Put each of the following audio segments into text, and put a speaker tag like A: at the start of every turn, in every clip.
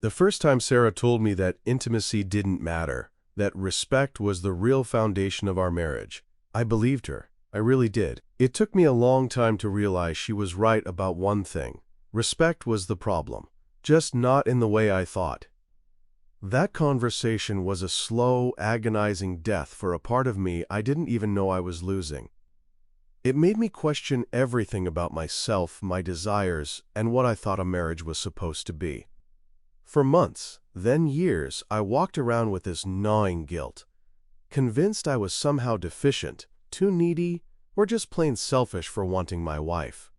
A: The first time Sarah told me that intimacy didn't matter, that respect was the real foundation of our marriage, I believed her. I really did. It took me a long time to realize she was right about one thing. Respect was the problem, just not in the way I thought. That conversation was a slow, agonizing death for a part of me I didn't even know I was losing. It made me question everything about myself, my desires, and what I thought a marriage was supposed to be. For months, then years, I walked around with this gnawing guilt, convinced I was somehow deficient, too needy, or just plain selfish for wanting my wife.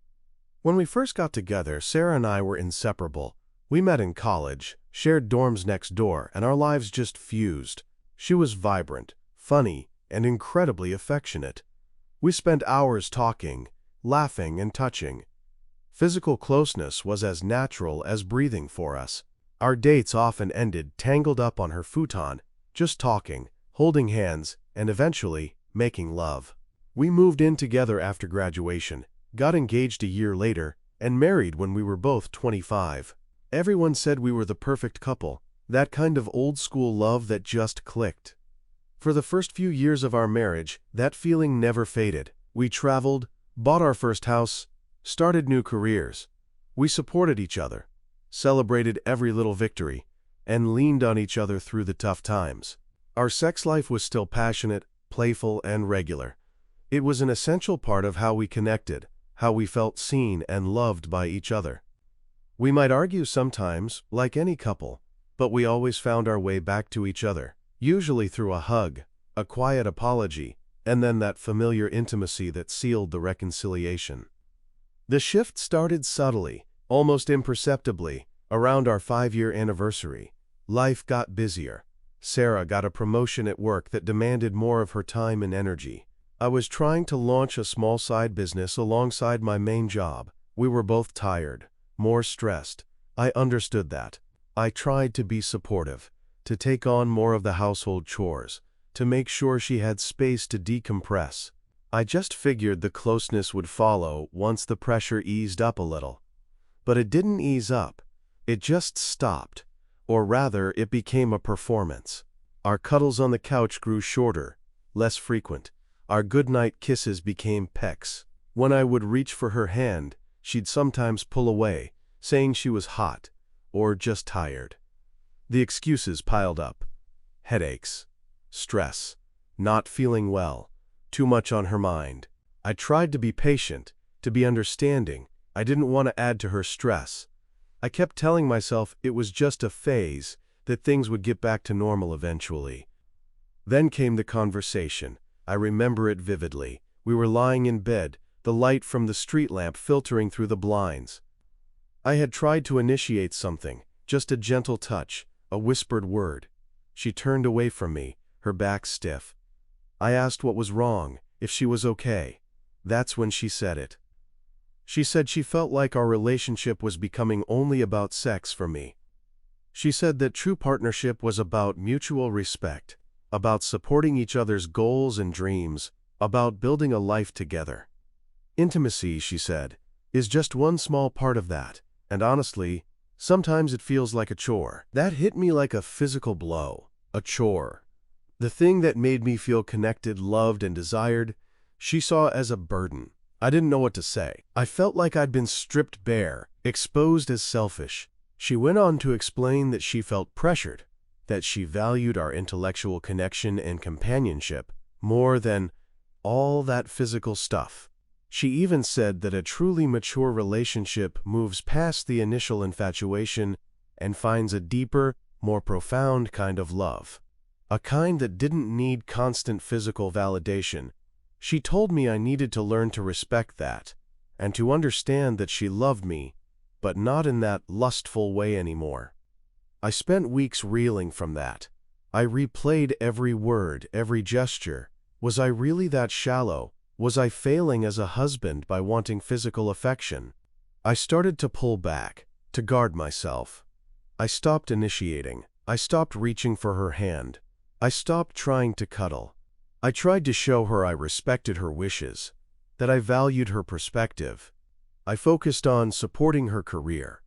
A: When we first got together, Sarah and I were inseparable. We met in college, shared dorms next door, and our lives just fused. She was vibrant, funny, and incredibly affectionate. We spent hours talking, laughing, and touching. Physical closeness was as natural as breathing for us. Our dates often ended tangled up on her futon, just talking, holding hands, and eventually making love. We moved in together after graduation, got engaged a year later, and married when we were both 25. Everyone said we were the perfect couple, that kind of old-school love that just clicked. For the first few years of our marriage, that feeling never faded. We traveled, bought our first house, started new careers. We supported each other, celebrated every little victory, and leaned on each other through the tough times. Our sex life was still passionate, playful, and regular. It was an essential part of how we connected, how we felt seen and loved by each other. We might argue sometimes, like any couple, but we always found our way back to each other, usually through a hug, a quiet apology, and then that familiar intimacy that sealed the reconciliation. The shift started subtly, almost imperceptibly, around our 5-year anniversary. Life got busier. Sarah got a promotion at work that demanded more of her time and energy. I was trying to launch a small side business alongside my main job. We were both tired, more stressed. I understood that. I tried to be supportive, to take on more of the household chores, to make sure she had space to decompress. I just figured the closeness would follow once the pressure eased up a little. But it didn't ease up. It just stopped. Or rather, it became a performance. Our cuddles on the couch grew shorter, less frequent. Our goodnight kisses became pecks. When I would reach for her hand, she'd sometimes pull away, saying she was hot or just tired. The excuses piled up. Headaches, stress, not feeling well, too much on her mind. I tried to be patient, to be understanding. I didn't want to add to her stress. I kept telling myself it was just a phase, that things would get back to normal eventually. Then came the conversation. I remember it vividly. We were lying in bed, the light from the street lamp filtering through the blinds. I had tried to initiate something, just a gentle touch, a whispered word. She turned away from me, her back stiff. I asked what was wrong, if she was okay. That's when she said it. She said she felt like our relationship was becoming only about sex for me. She said that true partnership was about mutual respect, about supporting each other's goals and dreams, about building a life together. Intimacy, she said, is just one small part of that, and honestly, sometimes it feels like a chore. That hit me like a physical blow, a chore. The thing that made me feel connected, loved, and desired, she saw as a burden. I didn't know what to say. I felt like I'd been stripped bare, exposed as selfish. She went on to explain that she felt pressured, that she valued our intellectual connection and companionship more than all that physical stuff. She even said that a truly mature relationship moves past the initial infatuation and finds a deeper, more profound kind of love. A kind that didn't need constant physical validation. She told me I needed to learn to respect that, and to understand that she loved me, but not in that lustful way anymore. I spent weeks reeling from that. I replayed every word, every gesture. Was I really that shallow? Was I failing as a husband by wanting physical affection? I started to pull back, to guard myself. I stopped initiating. I stopped reaching for her hand. I stopped trying to cuddle. I tried to show her I respected her wishes, that I valued her perspective. I focused on supporting her career,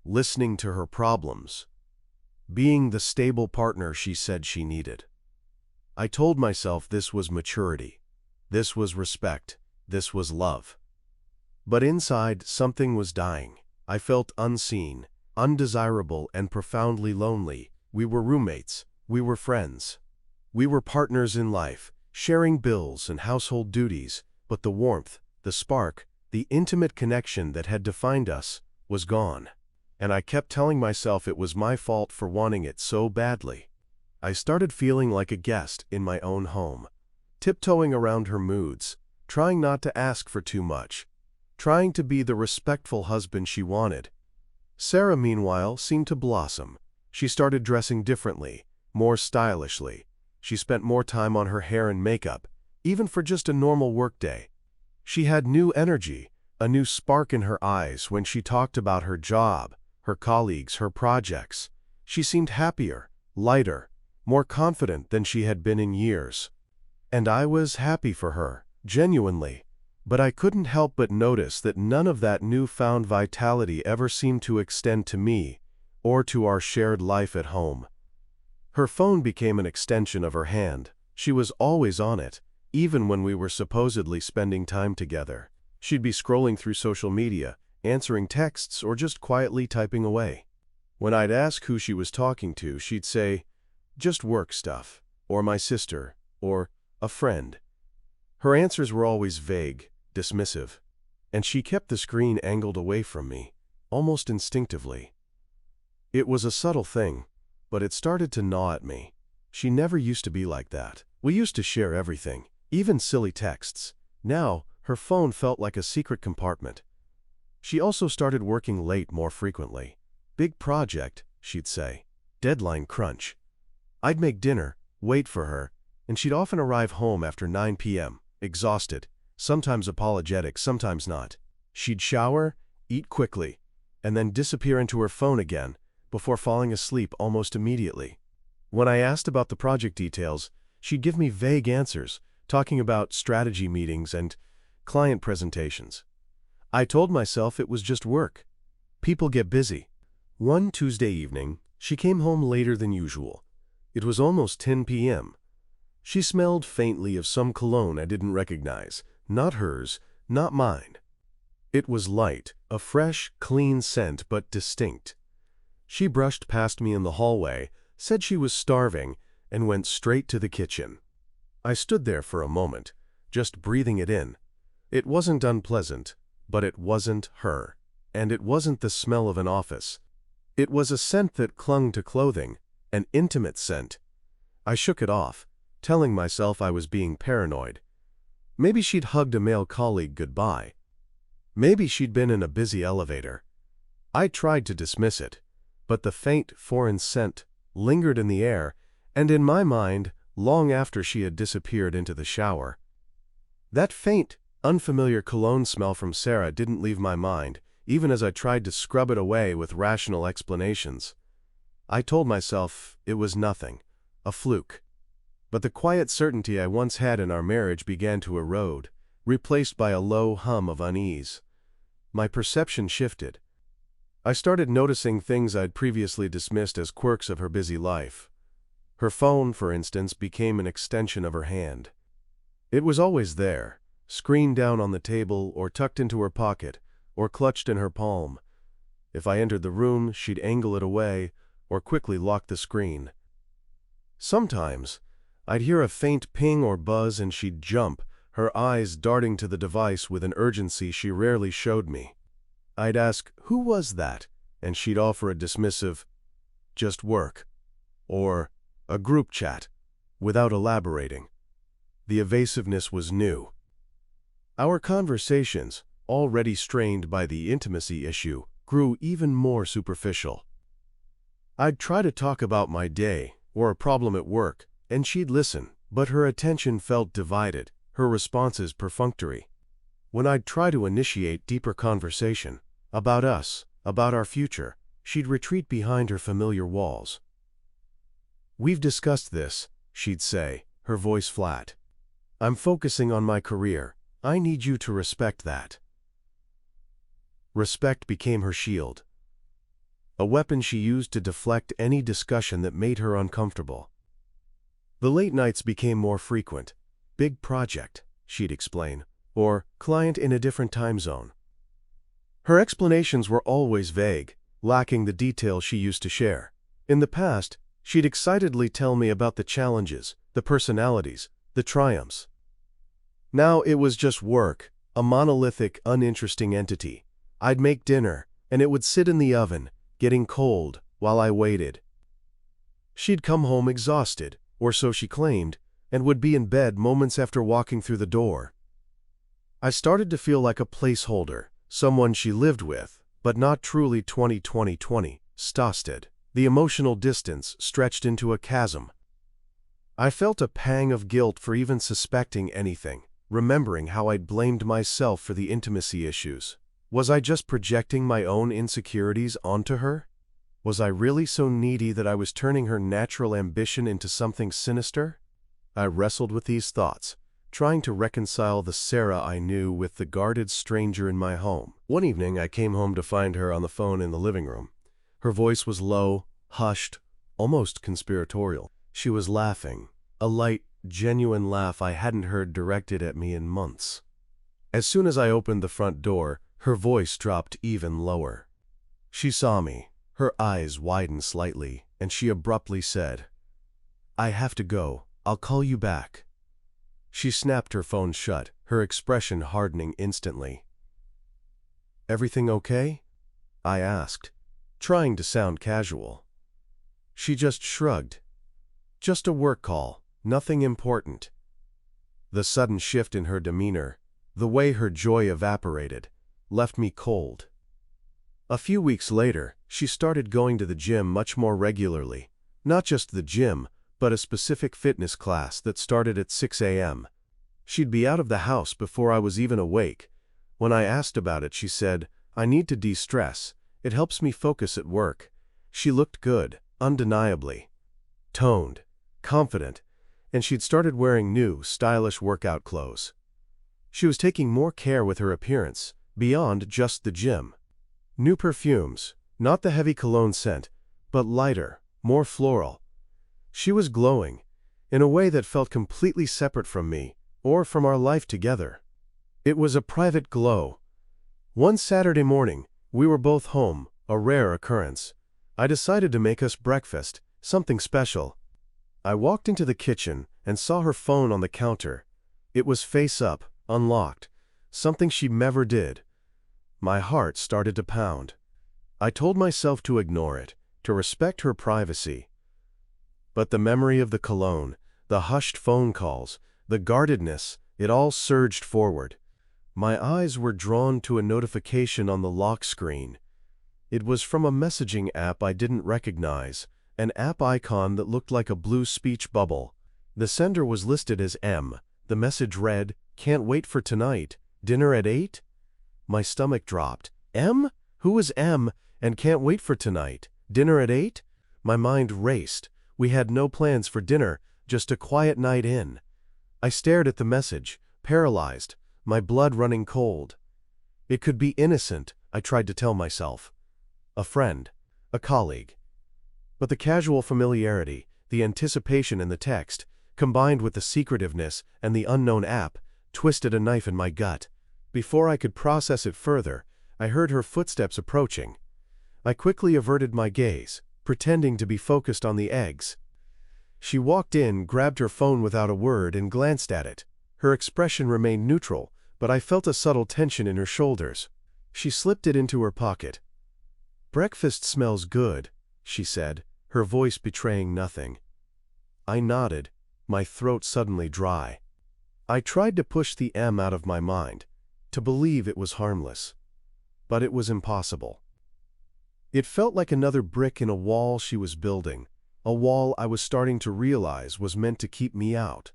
A: listening to her problems, being the stable partner she said she needed. I told myself this was maturity, this was respect, this was love. But inside, something was dying. I felt unseen, undesirable, and profoundly lonely. We were roommates, we were friends. We were partners in life, sharing bills and household duties, but the warmth, the spark, the intimate connection that had defined us was gone. And I kept telling myself it was my fault for wanting it so badly. I started feeling like a guest in my own home, tiptoeing around her moods, trying not to ask for too much, trying to be the respectful husband she wanted. Sarah, meanwhile, seemed to blossom. She started dressing differently, more stylishly. She spent more time on her hair and makeup, even for just a normal workday. She had new energy, a new spark in her eyes when she talked about her job, her colleagues, her projects. She seemed happier, lighter, more confident than she had been in years. And I was happy for her, genuinely. But I couldn't help but notice that none of that newfound vitality ever seemed to extend to me or to our shared life at home. Her phone became an extension of her hand. She was always on it, even when we were supposedly spending time together. She'd be scrolling through social media, answering texts, or just quietly typing away. When I'd ask who she was talking to, she'd say, "Just work stuff," or "my sister," or "a friend." Her answers were always vague, dismissive, and she kept the screen angled away from me, almost instinctively. It was a subtle thing, but it started to gnaw at me. She never used to be like that. We used to share everything, even silly texts. Now, her phone felt like a secret compartment. She also started working late more frequently. "Big project," she'd say. "Deadline crunch." I'd make dinner, wait for her, and she'd often arrive home after 9 p.m., exhausted, sometimes apologetic, sometimes not. She'd shower, eat quickly, and then disappear into her phone again before falling asleep almost immediately. When I asked about the project details, she'd give me vague answers, talking about strategy meetings and client presentations. I told myself it was just work. People get busy. One Tuesday evening, she came home later than usual. It was almost 10 p.m. She smelled faintly of some cologne I didn't recognize. Not hers, not mine. It was light, a fresh, clean scent, but distinct. She brushed past me in the hallway, said she was starving, and went straight to the kitchen. I stood there for a moment, just breathing it in. It wasn't unpleasant, but it wasn't her. And it wasn't the smell of an office. It was a scent that clung to clothing, an intimate scent. I shook it off, telling myself I was being paranoid. Maybe she'd hugged a male colleague goodbye. Maybe she'd been in a busy elevator. I tried to dismiss it, but the faint, foreign scent lingered in the air, and in my mind, long after she had disappeared into the shower. That faint, unfamiliar cologne smell from Sarah didn't leave my mind, even as I tried to scrub it away with rational explanations. I told myself it was nothing, a fluke. But the quiet certainty I once had in our marriage began to erode, replaced by a low hum of unease. My perception shifted. I started noticing things I'd previously dismissed as quirks of her busy life. Her phone, for instance, became an extension of her hand. It was always there, screened down on the table, or tucked into her pocket, or clutched in her palm. If I entered the room, she'd angle it away, or quickly lock the screen. Sometimes, I'd hear a faint ping or buzz and she'd jump, her eyes darting to the device with an urgency she rarely showed me. I'd ask, "Who was that?" and she'd offer a dismissive, "Just work," or "a group chat," without elaborating. The evasiveness was new. Our conversations, already strained by the intimacy issue, grew even more superficial. I'd try to talk about my day or a problem at work, and she'd listen, but her attention felt divided, her responses perfunctory. When I'd try to initiate deeper conversation, about us, about our future, she'd retreat behind her familiar walls. "We've discussed this," she'd say, her voice flat. "I'm focusing on my career. I need you to respect that." Respect became her shield. a weapon she used to deflect any discussion that made her uncomfortable. The late nights became more frequent. "Big project," she'd explain, or "client in a different time zone." Her explanations were always vague, lacking the details she used to share. In the past, she'd excitedly tell me about the challenges, the personalities, the triumphs. Now it was just work, a monolithic, uninteresting entity. I'd make dinner, and it would sit in the oven, getting cold, while I waited. She'd come home exhausted, or so she claimed, and would be in bed moments after walking through the door. I started to feel like a placeholder, someone she lived with, but not truly 20-20-20, Stasted. The emotional distance stretched into a chasm. I felt a pang of guilt for even suspecting anything, remembering how I'd blamed myself for the intimacy issues. Was I just projecting my own insecurities onto her? Was I really so needy that I was turning her natural ambition into something sinister? I wrestled with these thoughts, trying to reconcile the Sarah I knew with the guarded stranger in my home. One evening, I came home to find her on the phone in the living room. Her voice was low, hushed, almost conspiratorial. She was laughing, a light, genuine laugh I hadn't heard directed at me in months. As soon as I opened the front door, her voice dropped even lower. She saw me. Her eyes widened slightly, and she abruptly said, "I have to go. I'll call you back." She snapped her phone shut, her expression hardening instantly. "Everything okay?" I asked, trying to sound casual. She just shrugged. "Just a work call, nothing important." The sudden shift in her demeanor, the way her joy evaporated, left me cold. A few weeks later, she started going to the gym much more regularly. Not just the gym, but a specific fitness class that started at 6 a.m. She'd be out of the house before I was even awake. When I asked about it, she said, "I need to de-stress. It helps me focus at work." She looked good, undeniably. Toned, confident, and she'd started wearing new, stylish workout clothes. She was taking more care with her appearance, beyond just the gym. New perfumes, not the heavy cologne scent, but lighter, more floral. She was glowing, in a way that felt completely separate from me, or from our life together. It was a private glow. One Saturday morning, we were both home, a rare occurrence. I decided to make us breakfast, something special. I walked into the kitchen and saw her phone on the counter. It was face up, unlocked, something she never did. My heart started to pound. I told myself to ignore it, to respect her privacy. But the memory of the cologne, the hushed phone calls, the guardedness, it all surged forward. My eyes were drawn to a notification on the lock screen. It was from a messaging app I didn't recognize, an app icon that looked like a blue speech bubble. The sender was listed as M. The message read, "Can't wait for tonight. Dinner at 8?" My stomach dropped. M? Who is M and can't wait for tonight? Dinner at 8? My mind raced. We had no plans for dinner, just a quiet night in. I stared at the message, paralyzed, my blood running cold. It could be innocent, I tried to tell myself. A friend, a colleague. But the casual familiarity, the anticipation in the text, combined with the secretiveness and the unknown app, twisted a knife in my gut. Before I could process it further, I heard her footsteps approaching. I quickly averted my gaze, pretending to be focused on the eggs. She walked in, grabbed her phone without a word, and glanced at it. Her expression remained neutral, but I felt a subtle tension in her shoulders. She slipped it into her pocket. "Breakfast smells good," she said, her voice betraying nothing. I nodded, my throat suddenly dry. I tried to push the M out of my mind, to believe it was harmless. But it was impossible. It felt like another brick in a wall she was building, a wall I was starting to realize was meant to keep me out.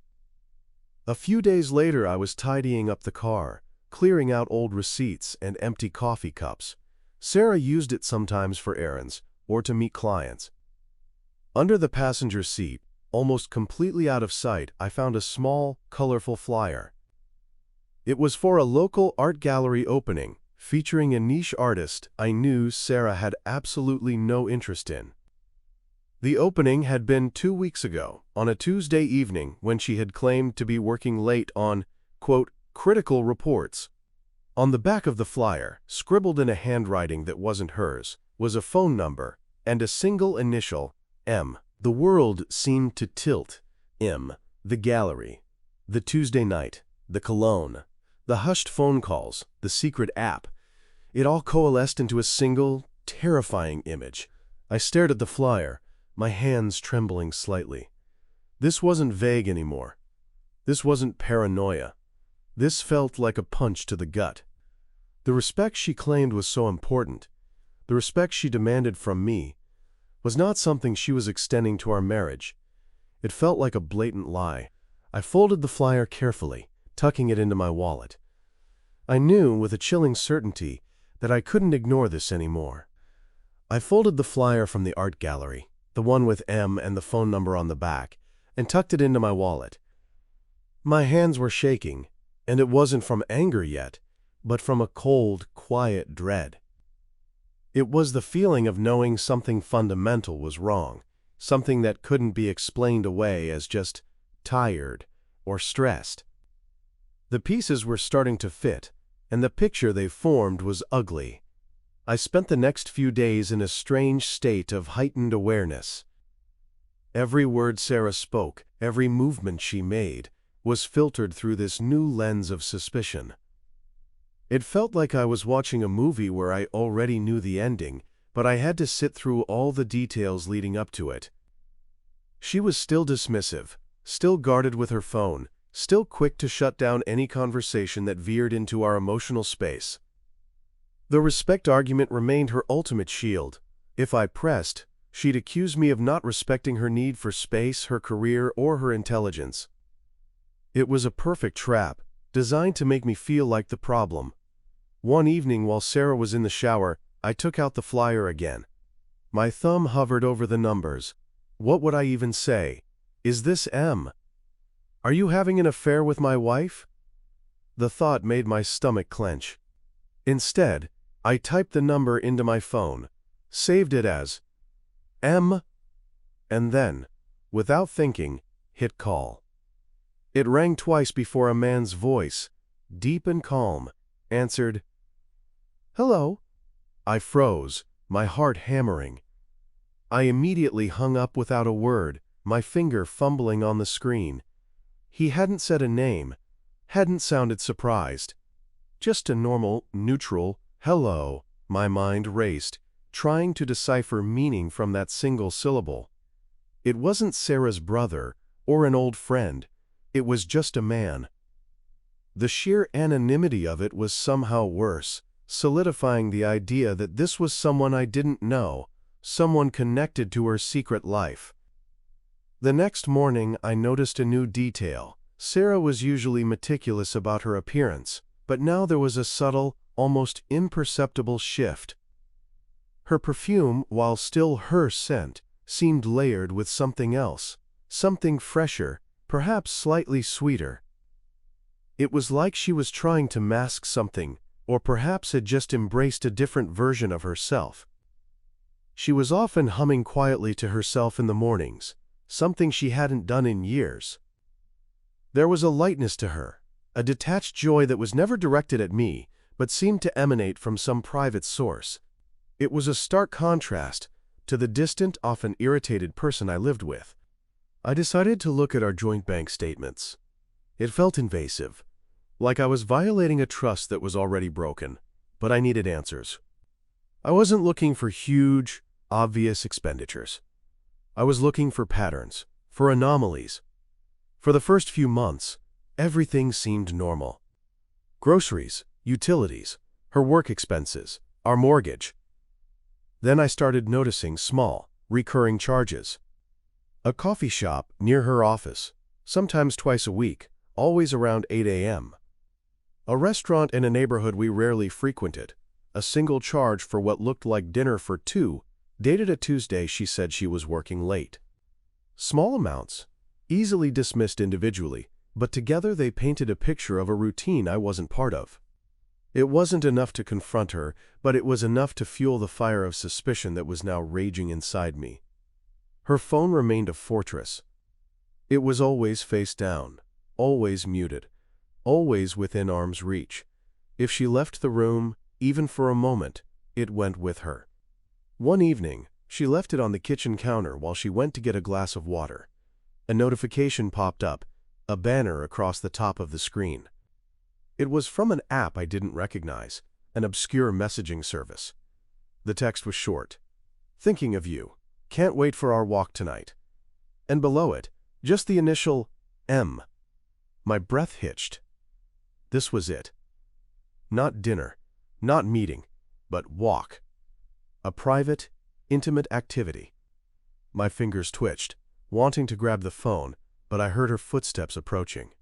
A: A few days later, I was tidying up the car, clearing out old receipts and empty coffee cups. Sarah used it sometimes for errands or to meet clients. Under the passenger seat, almost completely out of sight, I found a small, colorful flyer. It was for a local art gallery opening, featuring a niche artist I knew Sarah had absolutely no interest in. The opening had been 2 weeks ago, on a Tuesday evening when she had claimed to be working late on, quote, critical reports. On the back of the flyer, scribbled in a handwriting that wasn't hers, was a phone number and a single initial, M. The world seemed to tilt. M. The gallery. The Tuesday night. The cologne. The hushed phone calls. The secret app. It all coalesced into a single, terrifying image. I stared at the flyer, my hands trembling slightly. This wasn't vague anymore. This wasn't paranoia. This felt like a punch to the gut. The respect she claimed was so important, the respect she demanded from me, was not something she was extending to our marriage. It felt like a blatant lie. I folded the flyer carefully, tucking it into my wallet. I knew with a chilling certainty that I couldn't ignore this anymore. I folded the flyer from the art gallery, the one with M and the phone number on the back, and tucked it into my wallet. My hands were shaking, and it wasn't from anger yet, but from a cold, quiet dread. It was the feeling of knowing something fundamental was wrong, something that couldn't be explained away as just tired or stressed. The pieces were starting to fit, and the picture they formed was ugly. I spent the next few days in a strange state of heightened awareness. Every word Sarah spoke, every movement she made, was filtered through this new lens of suspicion. It felt like I was watching a movie where I already knew the ending, but I had to sit through all the details leading up to it. She was still dismissive, still guarded with her phone, still quick to shut down any conversation that veered into our emotional space. The respect argument remained her ultimate shield. If I pressed, she'd accuse me of not respecting her need for space, her career, or her intelligence. It was a perfect trap, designed to make me feel like the problem. One evening while Sarah was in the shower, I took out the flyer again. My thumb hovered over the numbers. What would I even say? Is this M? Are you having an affair with my wife? The thought made my stomach clench. Instead, I typed the number into my phone, saved it as M, and then, without thinking, hit call. It rang twice before a man's voice, deep and calm, answered, "Hello." I froze, my heart hammering. I immediately hung up without a word, my finger fumbling on the screen. He hadn't said a name, hadn't sounded surprised. Just a normal, neutral, hello. My mind raced, trying to decipher meaning from that single syllable. It wasn't Sarah's brother or an old friend. It was just a man. The sheer anonymity of it was somehow worse, solidifying the idea that this was someone I didn't know, someone connected to her secret life. The next morning, I noticed a new detail. Sarah was usually meticulous about her appearance, but now there was a subtle, almost imperceptible shift. Her perfume, while still her scent, seemed layered with something else, something fresher, perhaps slightly sweeter. It was like she was trying to mask something, or perhaps had just embraced a different version of herself. She was often humming quietly to herself in the mornings, something she hadn't done in years. There was a lightness to her, a detached joy that was never directed at me, but seemed to emanate from some private source. It was a stark contrast to the distant, often irritated person I lived with. I decided to look at our joint bank statements. It felt invasive, like I was violating a trust that was already broken, but I needed answers. I wasn't looking for huge, obvious expenditures. I was looking for patterns, for anomalies. For the first few months, everything seemed normal. Groceries, utilities, her work expenses, our mortgage. Then I started noticing small, recurring charges. A coffee shop near her office, sometimes twice a week, always around 8 a.m. A restaurant in a neighborhood we rarely frequented, a single charge for what looked like dinner for two, dated a Tuesday she said she was working late. Small amounts, easily dismissed individually, but together they painted a picture of a routine I wasn't part of. It wasn't enough to confront her, but it was enough to fuel the fire of suspicion that was now raging inside me. Her phone remained a fortress. It was always face down, always muted, always within arm's reach. If she left the room, even for a moment, it went with her. One evening, she left it on the kitchen counter while she went to get a glass of water. A notification popped up, a banner across the top of the screen. It was from an app I didn't recognize, an obscure messaging service. The text was short. "Thinking of you. Can't wait for our walk tonight." And below it, just the initial M. My breath hitched. This was it. Not dinner, not meeting, but walk. A private, intimate activity. My fingers twitched, wanting to grab the phone, but I heard her footsteps approaching.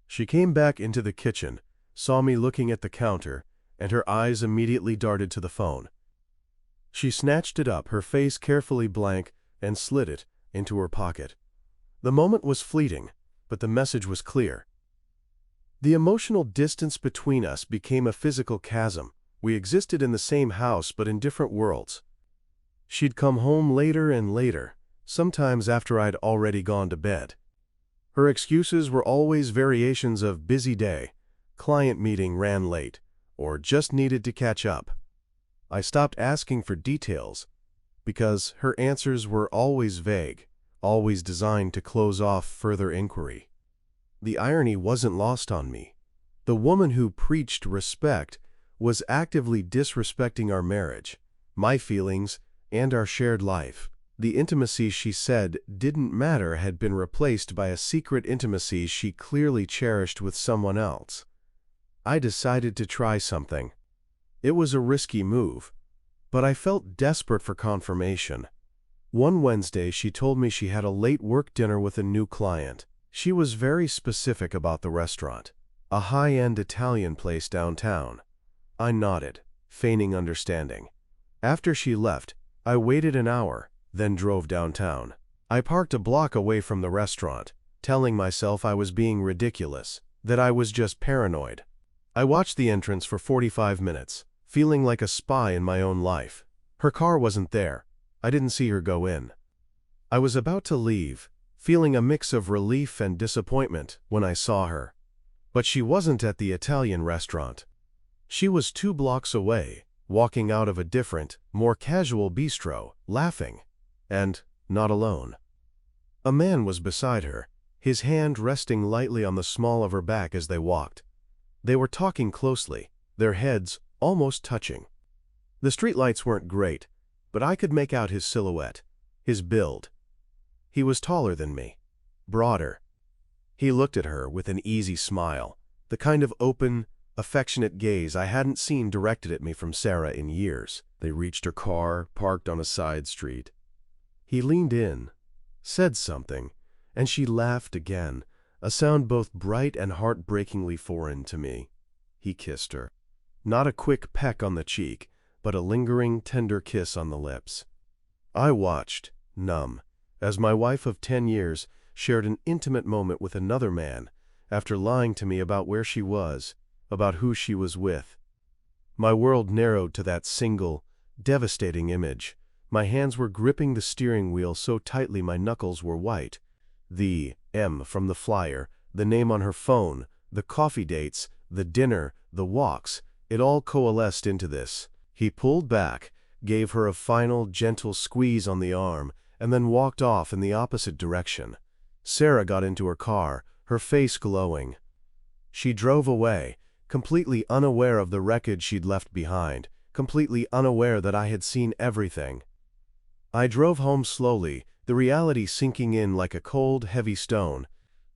A: She came back into the kitchen, saw me looking at the counter, and her eyes immediately darted to the phone. She snatched it up, her face carefully blank, and slid it into her pocket. The moment was fleeting, but the message was clear. The emotional distance between us became a physical chasm. We existed in the same house but in different worlds. She'd come home later and later, sometimes after I'd already gone to bed. Her excuses were always variations of busy day, client meeting ran late, or just needed to catch up. I stopped asking for details because her answers were always vague, always designed to close off further inquiry. The irony wasn't lost on me. The woman who preached respect was actively disrespecting our marriage, my feelings, and our shared life. The intimacy she said didn't matter had been replaced by a secret intimacy she clearly cherished with someone else. I decided to try something. It was a risky move, but I felt desperate for confirmation. One Wednesday, she told me she had a late work dinner with a new client. She was very specific about the restaurant, a high-end Italian place downtown. I nodded, feigning understanding. After she left, I waited an hour, then drove downtown. I parked a block away from the restaurant, telling myself I was being ridiculous, that I was just paranoid. I watched the entrance for 45 minutes, feeling like a spy in my own life. Her car wasn't there. I didn't see her go in. I was about to leave, feeling a mix of relief and disappointment when I saw her. But she wasn't at the Italian restaurant. She was 2 blocks away, walking out of a different, more casual bistro, laughing, and not alone. A man was beside her, his hand resting lightly on the small of her back as they walked. They were talking closely, their heads almost touching. The streetlights weren't great, but I could make out his silhouette, his build. He was taller than me, broader. He looked at her with an easy smile, the kind of open, affectionate gaze I hadn't seen directed at me from Sarah in years. They reached her car, parked on a side street. He leaned in, said something, and she laughed again, a sound both bright and heartbreakingly foreign to me. He kissed her. Not a quick peck on the cheek, but a lingering, tender kiss on the lips. I watched, numb, as my wife of 10 years shared an intimate moment with another man after lying to me about where she was, about who she was with. My world narrowed to that single, devastating image. My hands were gripping the steering wheel so tightly my knuckles were white. The M from the flyer, the name on her phone, the coffee dates, the dinner, the walks, it all coalesced into this. He pulled back, gave her a final, gentle squeeze on the arm, and then walked off in the opposite direction. Sarah got into her car, her face glowing. She drove away, completely unaware of the wreckage she'd left behind, completely unaware that I had seen everything. I drove home slowly, the reality sinking in like a cold, heavy stone.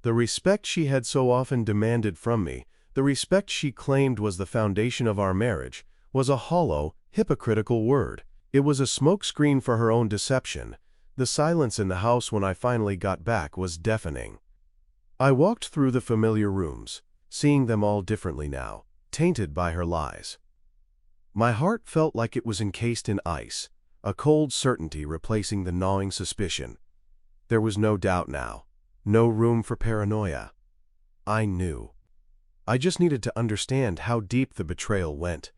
A: The respect she had so often demanded from me, the respect she claimed was the foundation of our marriage, was a hollow, hypocritical word. It was a smokescreen for her own deception. The silence in the house when I finally got back was deafening. I walked through the familiar rooms, seeing them all differently now, tainted by her lies. My heart felt like it was encased in ice, a cold certainty replacing the gnawing suspicion. There was no doubt now, no room for paranoia. I knew. I just needed to understand how deep the betrayal went,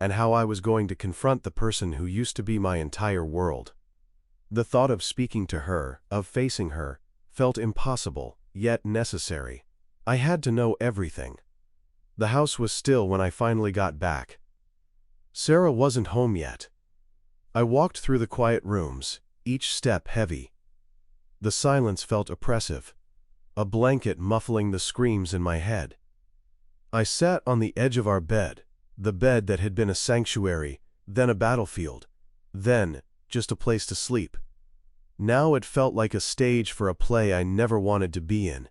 A: and how I was going to confront the person who used to be my entire world. The thought of speaking to her, of facing her, felt impossible, yet necessary. I had to know everything. The house was still when I finally got back. Sarah wasn't home yet. I walked through the quiet rooms, each step heavy. The silence felt oppressive, a blanket muffling the screams in my head. I sat on the edge of our bed, the bed that had been a sanctuary, then a battlefield, then just a place to sleep. Now it felt like a stage for a play I never wanted to be in.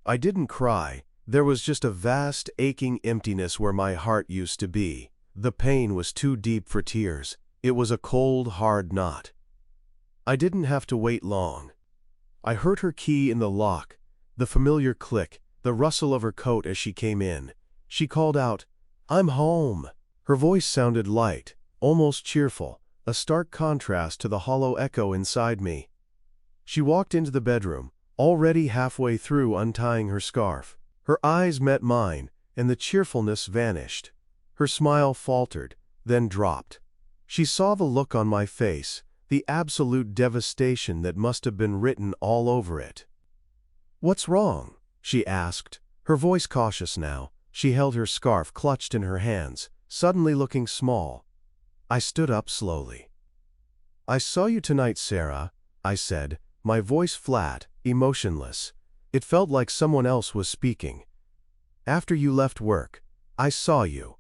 A: I didn't cry. There was just a vast, aching emptiness where my heart used to be. The pain was too deep for tears. It was a cold, hard knot. I didn't have to wait long. I heard her key in the lock, the familiar click, the rustle of her coat as she came in. She called out, "I'm home." Her voice sounded light, almost cheerful, a stark contrast to the hollow echo inside me. She walked into the bedroom, already halfway through untying her scarf. Her eyes met mine, and the cheerfulness vanished. Her smile faltered, then dropped. She saw the look on my face, the absolute devastation that must have been written all over it. "What's wrong?" she asked, her voice cautious now. She held her scarf clutched in her hands, suddenly looking small. I stood up slowly. "I saw you tonight, Sarah," I said, my voice flat, emotionless. It felt like someone else was speaking. "After you left work, I saw you."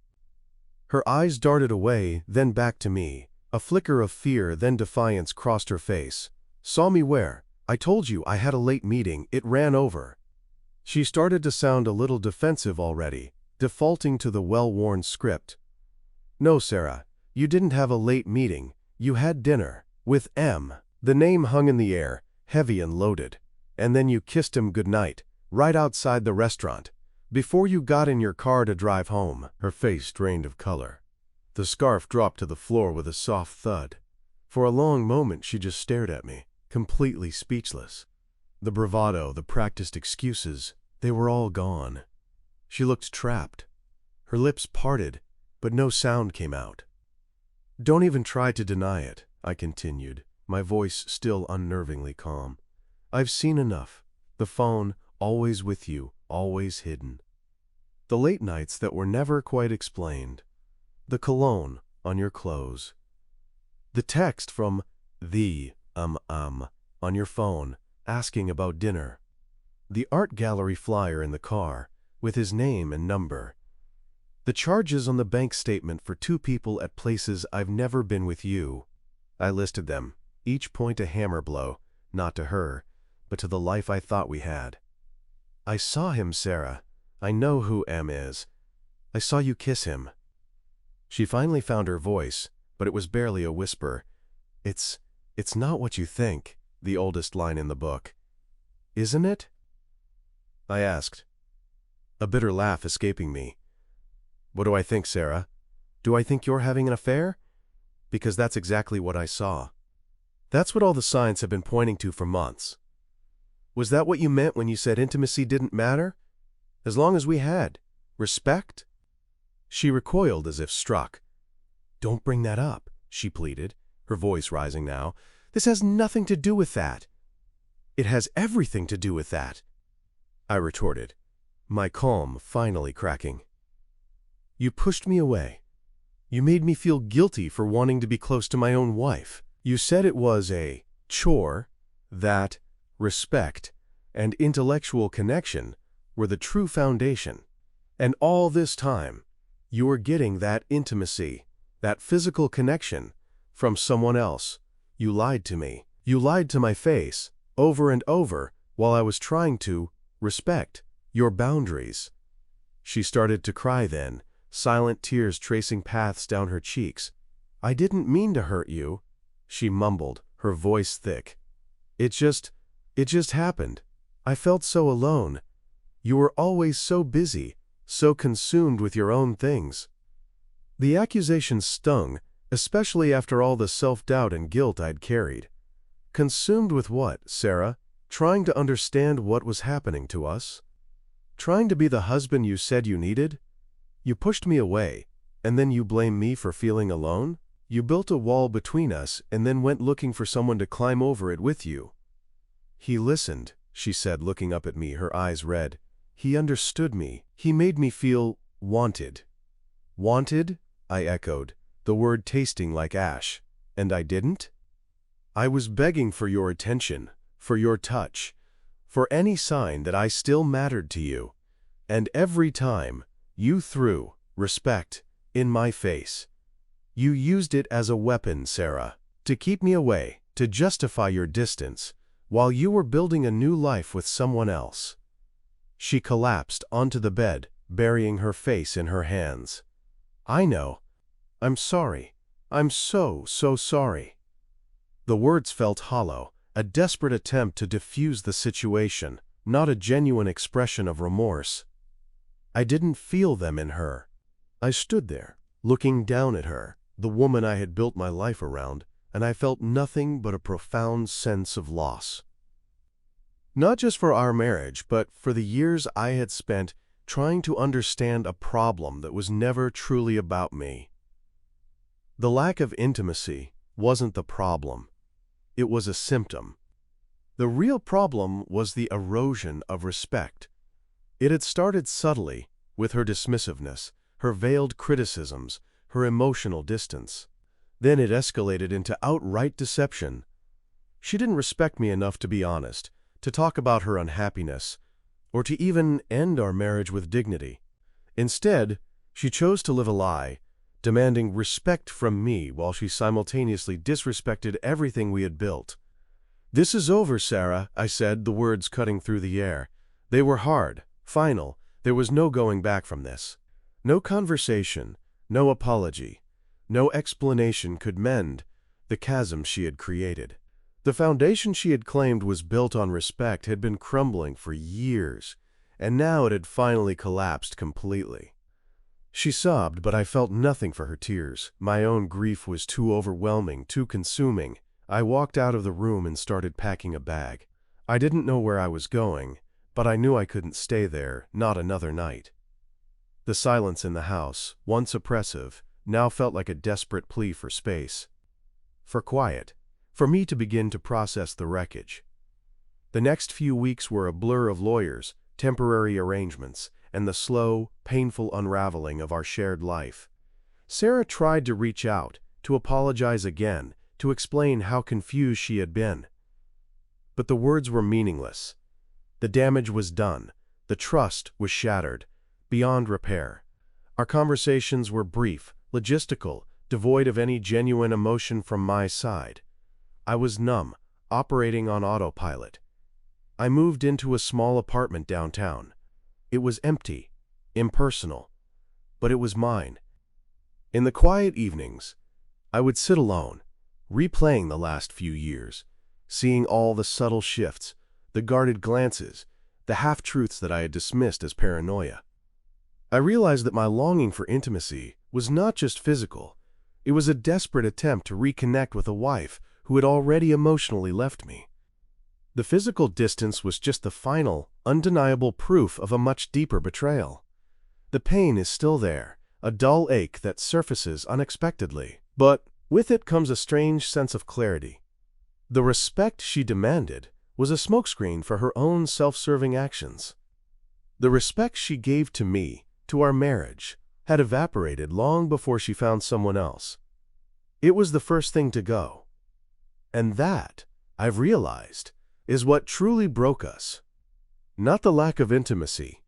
A: Her eyes darted away, then back to me. A flicker of fear, then defiance crossed her face. "Saw me where? I told you I had a late meeting. It ran over." She started to sound a little defensive already, defaulting to the well-worn script. "No, Sarah, you didn't have a late meeting. You had dinner. With M." The name hung in the air, heavy and loaded. "And then you kissed him goodnight, right outside the restaurant, before you got in your car to drive home." Her face drained of color. The scarf dropped to the floor with a soft thud. For a long moment she just stared at me, completely speechless. The bravado, the practiced excuses, they were all gone. She looked trapped. Her lips parted, but no sound came out. "Don't even try to deny it," I continued, my voice still unnervingly calm. "I've seen enough. The phone, always with you, always hidden. The late nights that were never quite explained. The cologne on your clothes. The text from the on your phone, asking about dinner. The art gallery flyer in the car, with his name and number. The charges on the bank statement for 2 people at places I've never been with you." I listed them, each point a hammer blow, not to her, but to the life I thought we had. "I saw him, Sarah. I know who M is. I saw you kiss him." She finally found her voice, but it was barely a whisper. It's not what you think," the oldest line in the book. "Isn't it?" I asked, a bitter laugh escaping me. "What do I think, Sarah? Do I think you're having an affair? Because that's exactly what I saw. That's what all the signs have been pointing to for months. Was that what you meant when you said intimacy didn't matter? As long as we had respect?" She recoiled as if struck. "Don't bring that up," she pleaded, her voice rising now. "This has nothing to do with that." "It has everything to do with that," I retorted, my calm finally cracking. "You pushed me away. You made me feel guilty for wanting to be close to my own wife. You said it was a chore, that respect and intellectual connection were the true foundation. And all this time, you were getting that intimacy, that physical connection, from someone else. You lied to me. You lied to my face, over and over, while I was trying to respect your boundaries." She started to cry then, silent tears tracing paths down her cheeks. "I didn't mean to hurt you," she mumbled, her voice thick. It just happened. I felt so alone. You were always so busy, so consumed with your own things." The accusation stung, especially after all the self-doubt and guilt I'd carried. Consumed with what, Sarah? Trying to understand what was happening to us? Trying to be the husband you said you needed? You pushed me away, and then you blame me for feeling alone? You built a wall between us and then went looking for someone to climb over it with you. He listened, she said, looking up at me, her eyes red. He understood me. He made me feel wanted. Wanted? I echoed, the word tasting like ash. And I didn't? I was begging for your attention, for your touch, for any sign that I still mattered to you. And every time, you threw respect in my face. You used it as a weapon, Sarah, to keep me away, to justify your distance, while you were building a new life with someone else. She collapsed onto the bed, burying her face in her hands. I know. I'm sorry. I'm so sorry. The words felt hollow, a desperate attempt to diffuse the situation, not a genuine expression of remorse. I didn't feel them in her. I stood there, looking down at her, the woman I had built my life around, and I felt nothing but a profound sense of loss. Not just for our marriage, but for the years I had spent trying to understand a problem that was never truly about me. The lack of intimacy wasn't the problem. It was a symptom. The real problem was the erosion of respect. It had started subtly, with her dismissiveness, her veiled criticisms, her emotional distance. Then it escalated into outright deception. She didn't respect me enough to be honest, to talk about her unhappiness, or to even end our marriage with dignity. Instead, she chose to live a lie, demanding respect from me while she simultaneously disrespected everything we had built. "This is over, Sarah," I said, the words cutting through the air. They were hard, final. There was no going back from this. No conversation, no apology, no explanation could mend the chasm she had created. The foundation she had claimed was built on respect had been crumbling for years, and now it had finally collapsed completely. She sobbed, but I felt nothing for her tears. My own grief was too overwhelming, too consuming. I walked out of the room and started packing a bag. I didn't know where I was going, but I knew I couldn't stay there, not another night. The silence in the house, once oppressive, now felt like a desperate plea for space, for quiet, for me to begin to process the wreckage. The next few weeks were a blur of lawyers, temporary arrangements, and the slow, painful unraveling of our shared life. Sarah tried to reach out, to apologize again, to explain how confused she had been. But the words were meaningless. The damage was done. The trust was shattered, beyond repair. Our conversations were brief, logistical, devoid of any genuine emotion from my side. I was numb, operating on autopilot. I moved into a small apartment downtown. It was empty, impersonal, but it was mine. In the quiet evenings, I would sit alone, replaying the last few years, seeing all the subtle shifts, the guarded glances, the half-truths that I had dismissed as paranoia. I realized that my longing for intimacy was not just physical. It was a desperate attempt to reconnect with a wife who had already emotionally left me. The physical distance was just the final, undeniable proof of a much deeper betrayal. The pain is still there, a dull ache that surfaces unexpectedly, but with it comes a strange sense of clarity. The respect she demanded was a smokescreen for her own self-serving actions. The respect she gave to me, to our marriage, had evaporated long before she found someone else. It was the first thing to go. And that, I've realized, is what truly broke us. Not the lack of intimacy,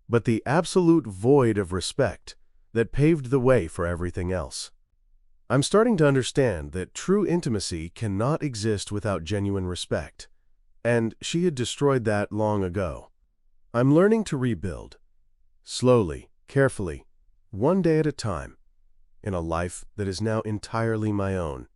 A: but the absolute void of respect that paved the way for everything else. I'm starting to understand that true intimacy cannot exist without genuine respect, and she had destroyed that long ago. I'm learning to rebuild, slowly, carefully, one day at a time, in a life that is now entirely my own.